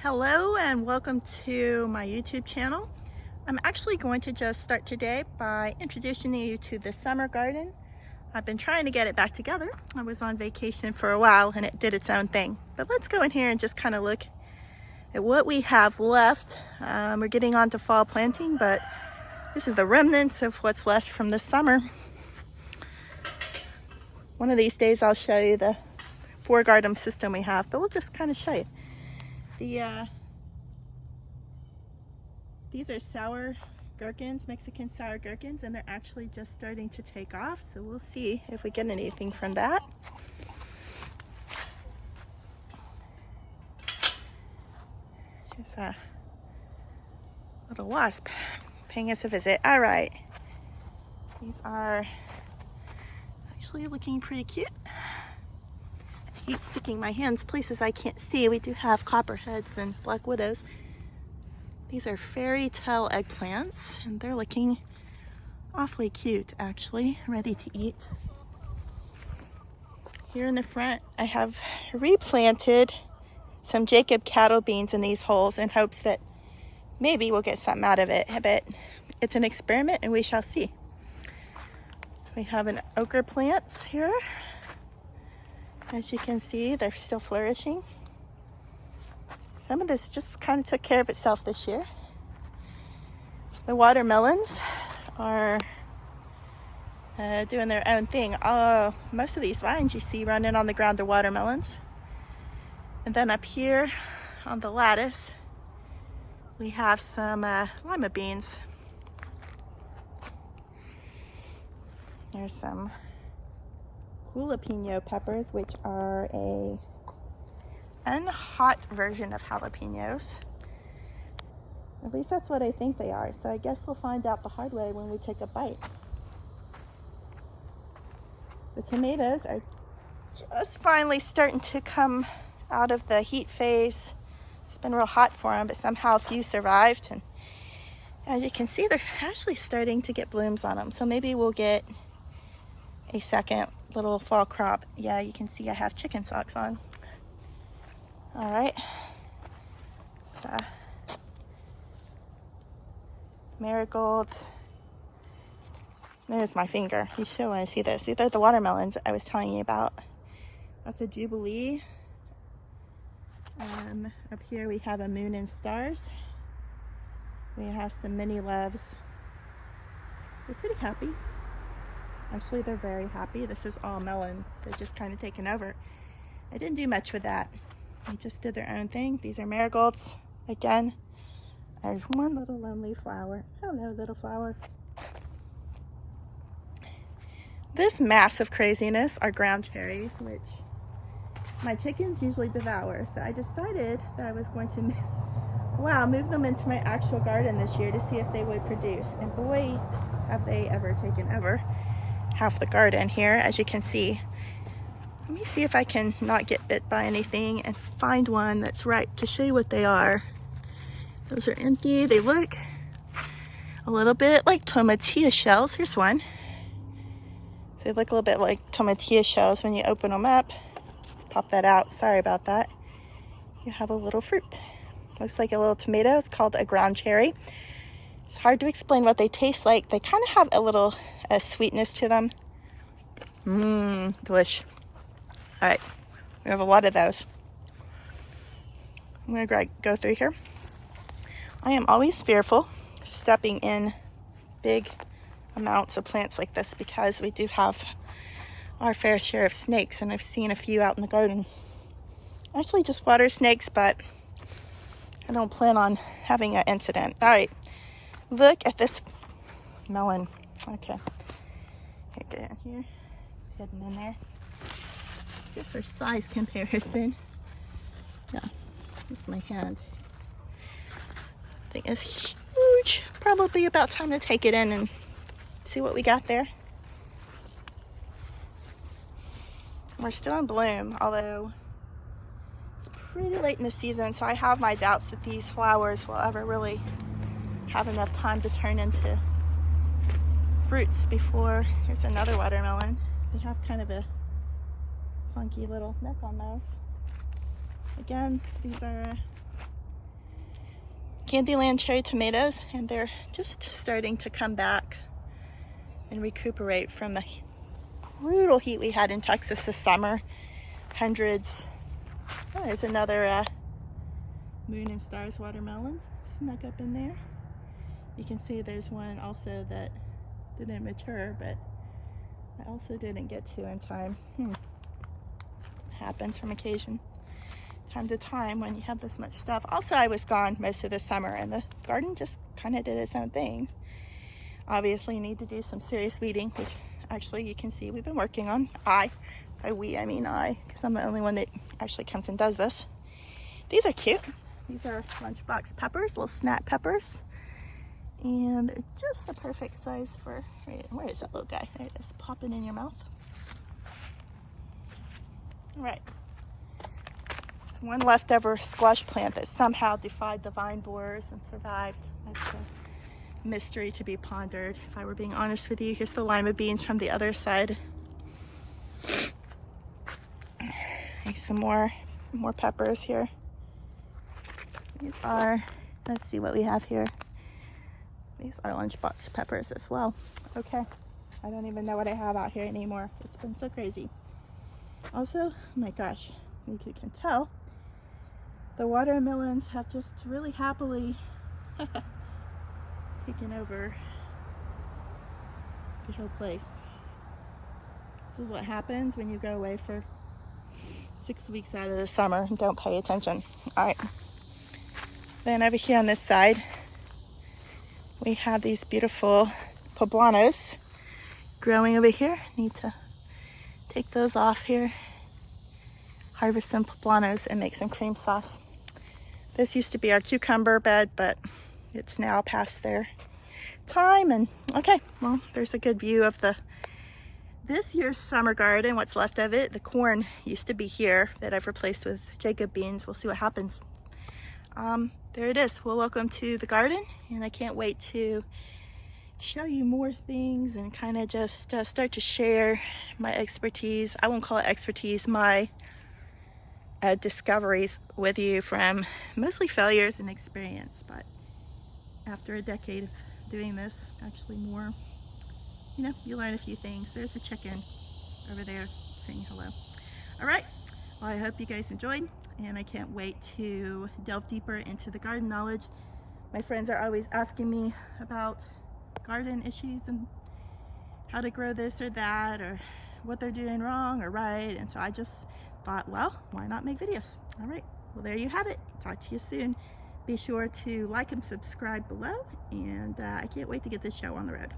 Hello and welcome to my YouTube channel. I'm actually going to just start today by introducing you to the summer garden. I've been trying to get it back together. I was on vacation for a while and it did its own thing. But let's go in here and just kind of look at what we have left. We're getting on to fall planting, but this is the remnants of what's left from this summer. One of these days I'll show you the 4-garden system we have, but we'll just kind of show you. These are sour gherkins, Mexican sour gherkins, and they're actually just starting to take off. So we'll see if we get anything from that. Here's a little wasp paying us a visit. All right, these are actually looking pretty cute. I hate sticking my hands places I can't see. We do have copperheads and black widows. These are fairy tale eggplants, and they're looking awfully cute, actually, ready to eat. Here in the front, I have replanted some Jacob cattle beans in these holes in hopes that maybe we'll get something out of it, but it's an experiment and we shall see. We have an ochre plants here. As you can see, they're still flourishing. Some of this just kind of took care of itself this year. The watermelons are doing their own thing. Most of these vines you see running on the ground are watermelons. And then up here on the lattice, we have some lima beans. There's some jalapeno peppers, which are a unhot version of jalapenos. At least that's what I think they are. So I guess we'll find out the hard way when we take a bite. The tomatoes are just finally starting to come out of the heat phase. It's been real hot for them, but somehow a few survived. And as you can see, they're actually starting to get blooms on them. So maybe we'll get a second little fall crop. Yeah, you can see I have chicken socks on. All right, so marigolds. There's my finger. You still want to see this. These are the watermelons I was telling you about. That's a Jubilee. Up here we have a moon and stars. We have some mini loves. They're pretty happy. Actually, they're very happy. This is all melon. They're just kind of taken over. I didn't do much with that. They just did their own thing. These are marigolds. Again, there's one little lonely flower. Hello, little flower. This mass of craziness are ground cherries, which my chickens usually devour. So I decided that I was going to move them into my actual garden this year to see if they would produce. And boy, have they ever taken over half the garden here, as you can see. Let me see if I can not get bit by anything and find one that's ripe to show you what they are. Those are empty. They look a little bit like tomatillo shells. Here's one. So they look a little bit like tomatillo shells when you open them up. Pop that out. Sorry about that. You have a little fruit. Looks like a little tomato. It's called a ground cherry. It's hard to explain what they taste like. They kind of have a little sweetness to them. Delish. All right, we have a lot of those. I'm gonna go through here. I am always fearful stepping in big amounts of plants like this because we do have our fair share of snakes, and I've seen a few out in the garden. Actually just water snakes, but I don't plan on having an incident. All right, look at this melon. Okay, get in here, it's hidden in there. Just for size comparison. Yeah, this is my hand. Thing is huge. Probably about time to take it in and see what we got there. We're still in bloom, although it's pretty late in the season, so I have my doubts that these flowers will ever really have enough time to turn into fruits before. Here's another watermelon. They have kind of a funky little neck on those. Again, these are Candyland cherry tomatoes, and they're just starting to come back and recuperate from the brutal heat we had in Texas this summer. Hundreds. Oh, there's another Moon and Stars watermelons snuck up in there. You can see there's one also that didn't mature, but I also didn't get to in time. Happens from time to time when you have this much stuff. Also, I was gone most of the summer and the garden just kind of did its own thing. Obviously, you need to do some serious weeding, which actually you can see we've been working on. By we, I mean I, because I'm the only one that actually comes and does this. These are cute. These are lunchbox peppers, little snap peppers. And they're just the perfect size for, where is that little guy? There it is, popping in your mouth. All right. One leftover squash plant that somehow defied the vine borers and survived. That's a mystery to be pondered, if I were being honest with you. Here's the lima beans from the other side. Here's some more peppers here. These are, let's see what we have here. These are lunchbox peppers as well. Okay, I don't even know what I have out here anymore. It's been so crazy. Also, oh my gosh, you can tell, the watermelons have just really happily taken over the whole place. This is what happens when you go away for 6 weeks out of the summer and don't pay attention. All right. Then over here on this side, we have these beautiful poblanos growing over here. Need to take those off here. Harvest some poblanos and make some cream sauce. This used to be our cucumber bed, but it's now past their time. And okay, well, there's a good view of this year's summer garden, what's left of it. The corn used to be here that I've replaced with Jacob beans. We'll see what happens. There it is. Well, welcome to the garden, and I can't wait to show you more things and kind of just start to share my expertise. I won't call it expertise, my discoveries with you from mostly failures and experience, but after a decade of doing this, actually more, you learn a few things. There's a chicken over there saying hello. All right, well, I hope you guys enjoyed, and I can't wait to delve deeper into the garden knowledge. My friends are always asking me about garden issues and how to grow this or that, or what they're doing wrong or right, and so I just thought, well, why not make videos? All right, well, there you have it. Talk to you soon. Be sure to like and subscribe below, and I can't wait to get this show on the road.